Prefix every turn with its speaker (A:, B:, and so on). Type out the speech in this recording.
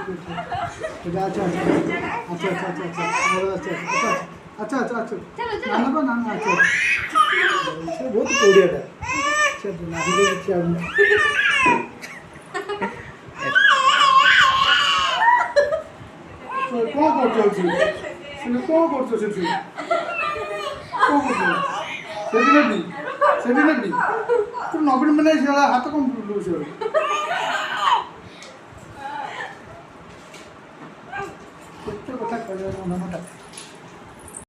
A: अच्छा अच्छा अच्छा अच्छा अच्छा अच्छा अच्छा अच्छा अच्छा अच्छा नाना को नाना अच्छा से बहुत कोड़िया था अच्छा नानी को देखिए आपने कौन करते हो सुनो कौन करते हो सुनो कौन करते हो सेठी नहीं तुम नवीन मैंने हाथ कौन लूज हो କେते कथा कहले मन